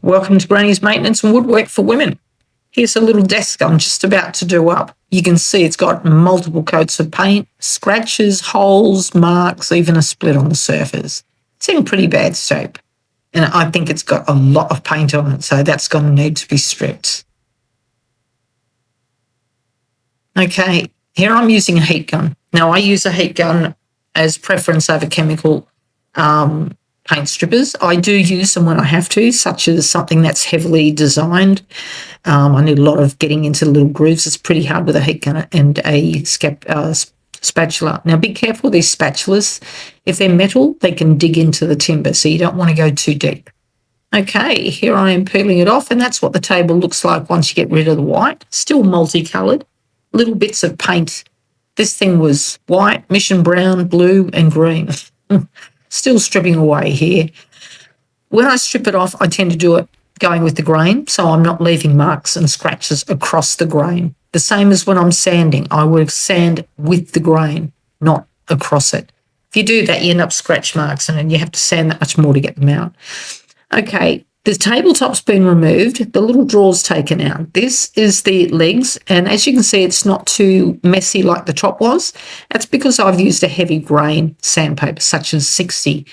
Welcome to Granny's Maintenance and Woodwork for Women. Here's a little desk I'm just about to do up. You can see it's got multiple coats of paint, scratches, holes, marks, even a split on the surface. It's in pretty bad shape. And I think it's got a lot of paint on it, so that's going to need to be stripped. Okay, here I'm using a heat gun. Now, I use a heat gun as preference over chemical paint strippers. I do use them when I have to, such as something that's heavily designed. I need a lot of getting into little grooves. It's pretty hard with a heat gun and a spatula. Now, be careful with these spatulas. If they're metal, they can dig into the timber, so you don't want to go too deep. Okay, here I am peeling it off, and that's what the table looks like once you get rid of the white. Still multicoloured, little bits of paint. This thing was white, mission brown, blue, and green. Still stripping away here. When I strip it off, I tend to do it going with the grain, so I'm not leaving marks and scratches across the grain. The same as when I'm sanding. I would sand with the grain, not across it. If you do that, you end up scratch marks, and then you have to sand that much more to get them out. Okay, the tabletop's been removed, the little drawer's taken out. This is the legs, and as you can see, it's not too messy like the top was. That's because I've used a heavy grain sandpaper, such as 60,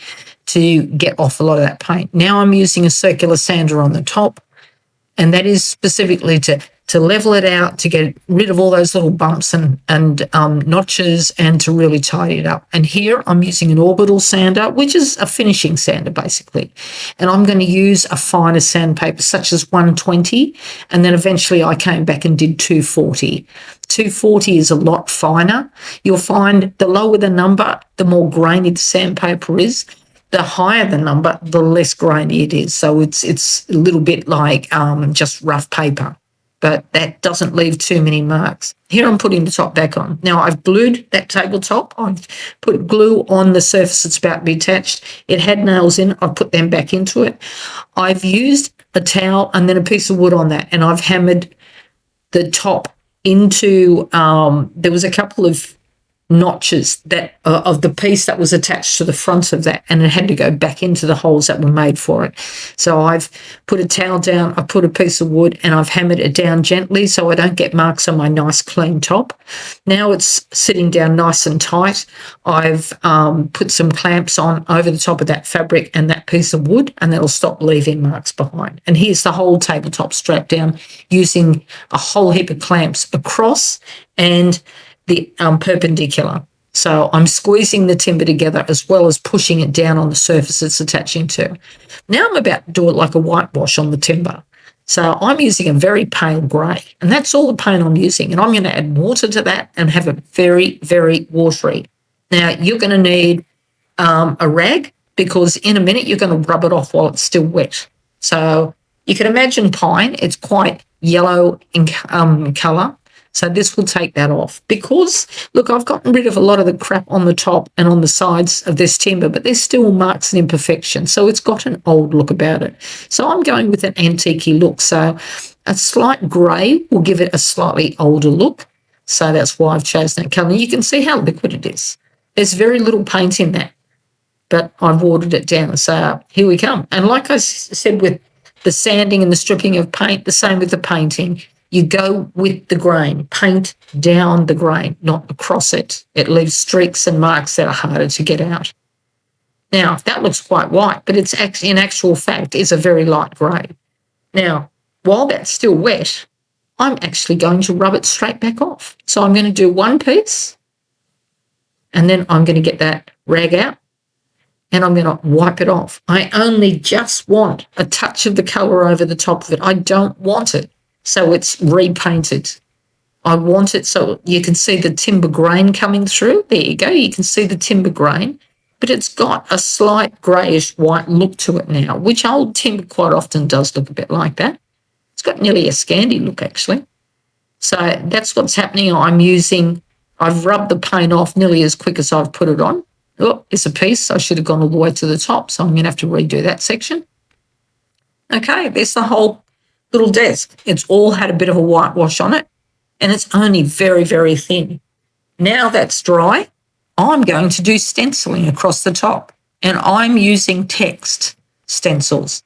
to get off a lot of that paint. Now I'm using a circular sander on the top, and that is specifically to level it out, to get rid of all those little bumps and notches, and to really tidy it up. And here I'm using an orbital sander, which is a finishing sander basically. And I'm going to use a finer sandpaper such as 120, and then eventually I came back and did 240. 240 is a lot finer. You'll find the lower the number, the more grainy the sandpaper is. The higher the number, the less grainy it is. So it's a little bit like just rough paper, but that doesn't leave too many marks. Here I'm putting the top back on. Now I've glued that tabletop. I've put glue on the surface that's about to be attached. It had nails in. I've put them back into it. I've used a towel and then a piece of wood on that, and I've hammered the top into, there was a couple of notches that of the piece that was attached to the front of that, and it had to go back into the holes that were made for it. So I've put a towel down, I put a piece of wood, and I've hammered it down gently so I don't get marks on my nice clean top. Now it's sitting down nice and tight. I've put some clamps on over the top of that fabric and that piece of wood, and that'll stop leaving marks behind. And here's the whole tabletop strapped down using a whole heap of clamps across and the perpendicular. So I'm squeezing the timber together as well as pushing it down on the surface it's attaching to. Now I'm about to do it like a whitewash on the timber. So I'm using a very pale grey, and that's all the paint I'm using. And I'm going to add water to that and have it very, very watery. Now you're going to need a rag, because in a minute you're going to rub it off while it's still wet. So you can imagine pine, it's quite yellow in colour. So this will take that off because, look, I've gotten rid of a lot of the crap on the top and on the sides of this timber, but there's still marks and imperfections. So it's got an old look about it. So I'm going with an antique-y look. So a slight grey will give it a slightly older look. So that's why I've chosen that colour. You can see how liquid it is. There's very little paint in that, but I've watered it down. So here we come. And like I said with the sanding and the stripping of paint, the same with the painting. You go with the grain, paint down the grain, not across it. It leaves streaks and marks that are harder to get out. Now, that looks quite white, but it's actually, in actual fact, is a very light grey. Now, while that's still wet, I'm actually going to rub it straight back off. So I'm going to do one piece, and then I'm going to get that rag out, and I'm going to wipe it off. I only just want a touch of the colour over the top of it. I don't want it so it's repainted. I want it so you can see the timber grain coming through. There you go. You can see the timber grain, but it's got a slight greyish white look to it now, which old timber quite often does look a bit like that. It's got nearly a Scandi look, actually. So that's what's happening. I've rubbed the paint off nearly as quick as I've put it on. Oh, it's a piece. I should have gone all the way to the top, so I'm going to have to redo that section. Okay, there's the whole little desk. It's all had a bit of a whitewash on it, and it's only very, very thin. Now that's dry, I'm going to do stenciling across the top, and I'm using text stencils.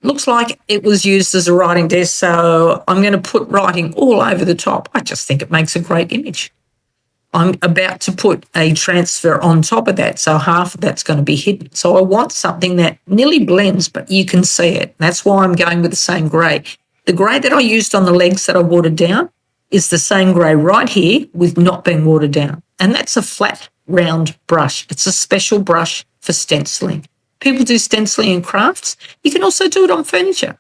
looks like it was used as a writing desk, so I'm going to put writing all over the top. I just think it makes a great image. I'm about to put a transfer on top of that, so half of that's going to be hidden. So I want something that nearly blends, but you can see it. That's why I'm going with the same grey. The grey that I used on the legs that I watered down is the same grey right here with not being watered down. And that's a flat, round brush. It's a special brush for stenciling. People do stenciling in crafts. You can also do it on furniture.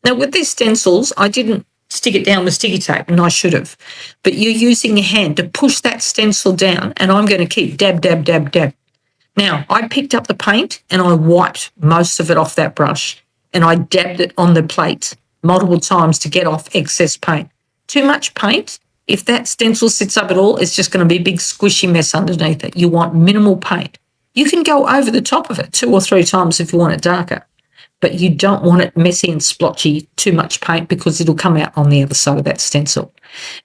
Now, with these stencils, I didn't stick it down with sticky tape, and I should have. But you're using your hand to push that stencil down, and I'm going to keep dab, dab, dab, dab. Now, I picked up the paint and I wiped most of it off that brush, and I dabbed it on the plate multiple times to get off excess paint. Too much paint, if that stencil sits up at all, it's just going to be a big squishy mess underneath it. You want minimal paint. You can go over the top of it 2 or 3 times if you want it darker, but you don't want it messy and splotchy, too much paint, because it'll come out on the other side of that stencil.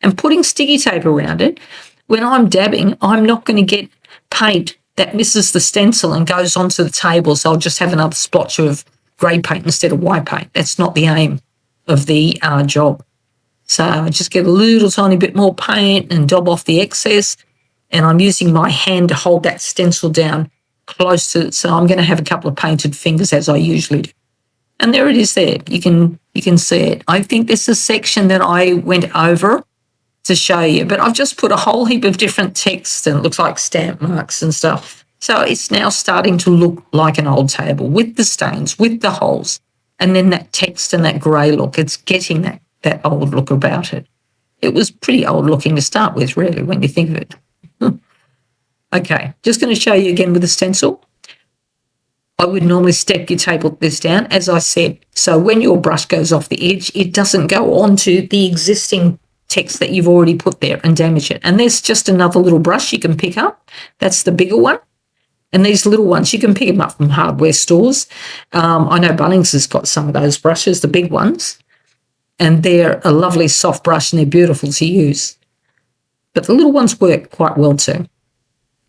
And putting sticky tape around it, when I'm dabbing, I'm not going to get paint that misses the stencil and goes onto the table, so I'll just have another splotch of grey paint instead of white paint. That's not the aim of the job. So I just get a little tiny bit more paint and dab off the excess, and I'm using my hand to hold that stencil down close to it, so I'm going to have a couple of painted fingers as I usually do. And there it is there. You can see it. I think this is a section that I went over to show you, but I've just put a whole heap of different text, and it looks like stamp marks and stuff. So it's now starting to look like an old table with the stains, with the holes, and then that text and that grey look. It's getting that old look about it. It was pretty old looking to start with, really, when you think of it. Okay, just going to show you again with the stencil. I would normally step your tape this down, as I said, so when your brush goes off the edge, it doesn't go onto the existing text that you've already put there and damage it. And there's just another little brush you can pick up. That's the bigger one. And these little ones, you can pick them up from hardware stores. I know Bunnings has got some of those brushes, the big ones, and they're a lovely soft brush and they're beautiful to use. But the little ones work quite well too.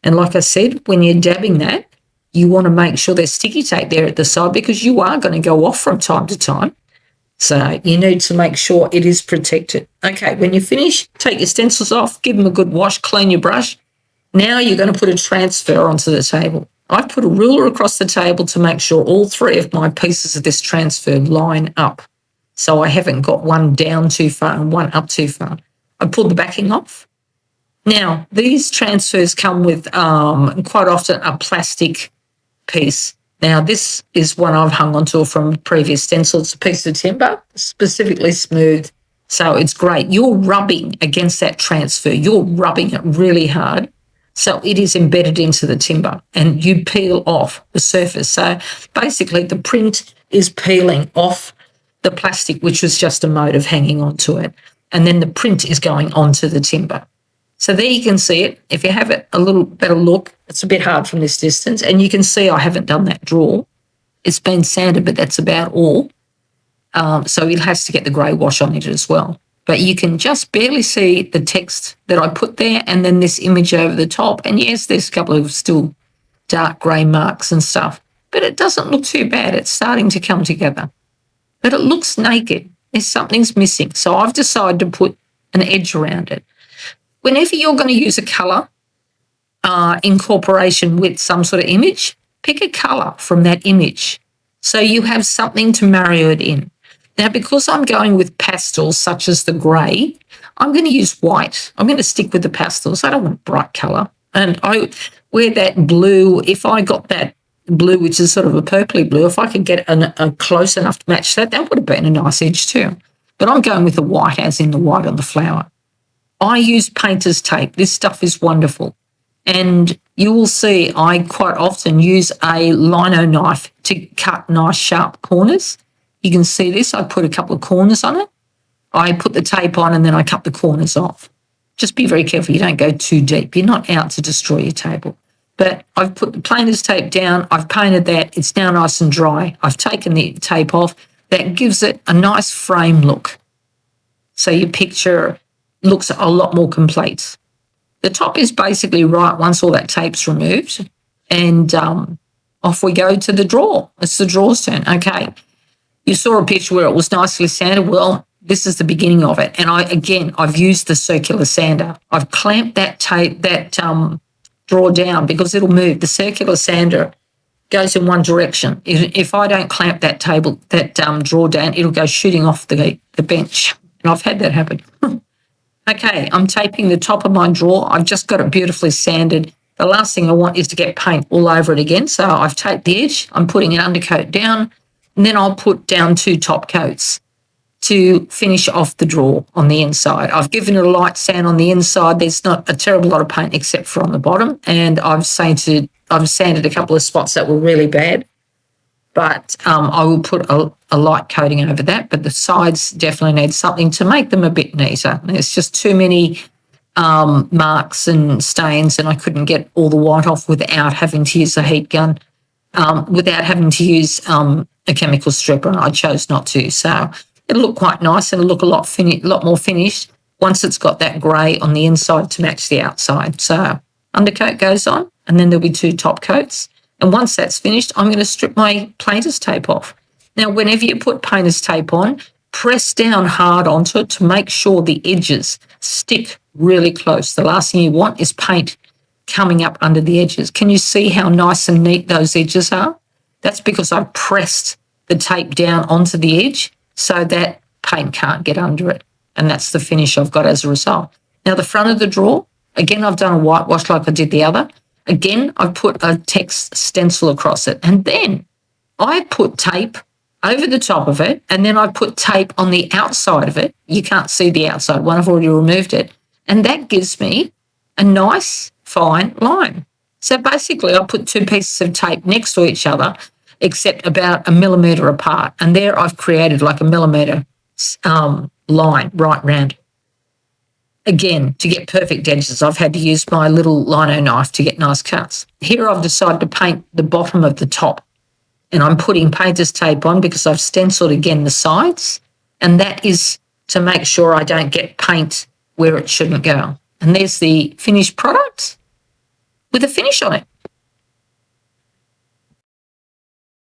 And like I said, when you're dabbing that, you want to make sure there's sticky tape there at the side, because you are going to go off from time to time. So you need to make sure it is protected. Okay, when you finish, take your stencils off, give them a good wash, clean your brush. Now you're going to put a transfer onto the table. I've put a ruler across the table to make sure all 3 of my pieces of this transfer line up. So I haven't got one down too far and one up too far. I pulled the backing off. Now, these transfers come with quite often a plastic piece. Now, this is one I've hung onto from previous stencil. It's a piece of timber, specifically smooth, so it's great. You're rubbing against that transfer. You're rubbing it really hard, so it is embedded into the timber, and you peel off the surface. So basically, the print is peeling off the plastic, which was just a motive hanging onto it, and then the print is going onto the timber. So there you can see it. If you have it a little better look, it's a bit hard from this distance, and you can see I haven't done that draw. It's been sanded, but that's about all. So it has to get the grey wash on it as well. But you can just barely see the text that I put there, and then this image over the top. And yes, there's a couple of still dark grey marks and stuff, but it doesn't look too bad. It's starting to come together. But it looks naked. Something's missing. So I've decided to put an edge around it. Whenever you're going to use a colour incorporation with some sort of image, pick a colour from that image so you have something to marry it in. Now, because I'm going with pastels such as the grey, I'm going to use white. I'm going to stick with the pastels. I don't want bright colour. And I wear that blue. If I got that blue, which is sort of a purpley blue, if I could get a close enough to match that, that would have been a nice edge too. But I'm going with the white, as in the white on the flower. I use painter's tape. This stuff is wonderful. And you will see I quite often use a lino knife to cut nice sharp corners. You can see this. I put a couple of corners on it. I put the tape on and then I cut the corners off. Just be very careful you don't go too deep. You're not out to destroy your table. But I've put the painter's tape down. I've painted that. It's now nice and dry. I've taken the tape off. That gives it a nice frame look. So your picture looks a lot more complete. The top is basically right once all that tape's removed, and off we go to the drawer. It's the drawer's turn. Okay. You saw a picture where it was nicely sanded. Well, this is the beginning of it. And I've used the circular sander. I've clamped that drawer down because it'll move. The circular sander goes in one direction. If I don't clamp that drawer down, it'll go shooting off the bench. And I've had that happen. Okay, I'm taping the top of my drawer. I've just got it beautifully sanded. The last thing I want is to get paint all over it again. So I've taped the edge. I'm putting an undercoat down, and then I'll put down 2 top coats to finish off the drawer on the inside. I've given it a light sand on the inside. There's not a terrible lot of paint except for on the bottom, and I've sanded a couple of spots that were really bad. But I will put a light coating over that. But the sides definitely need something to make them a bit neater. There's just too many marks and stains, and I couldn't get all the white off without having to use a heat gun, without having to use a chemical stripper, and I chose not to. So it'll look quite nice and it'll look a lot more finished once it's got that grey on the inside to match the outside. So undercoat goes on, and then there'll be 2 top coats. And once that's finished, I'm going to strip my painter's tape off. Now, whenever you put painter's tape on, press down hard onto it to make sure the edges stick really close. The last thing you want is paint coming up under the edges. Can you see how nice and neat those edges are? That's because I've pressed the tape down onto the edge so that paint can't get under it. And that's the finish I've got as a result. Now, the front of the drawer, again, I've done a whitewash like I did the other. Again, I've put a text stencil across it. And then I put tape over the top of it, and then I put tape on the outside of it. You can't see the outside one. I've already removed it. And that gives me a nice, fine line. So basically, I put 2 pieces of tape next to each other, except about 1 millimetre apart. And there I've created like a millimetre line right round. Again, to get perfect edges, I've had to use my little lino knife to get nice cuts. Here I've decided to paint the bottom of the top, and I'm putting painter's tape on because I've stenciled again the sides, and that is to make sure I don't get paint where it shouldn't go. And there's the finished product with a finish on it.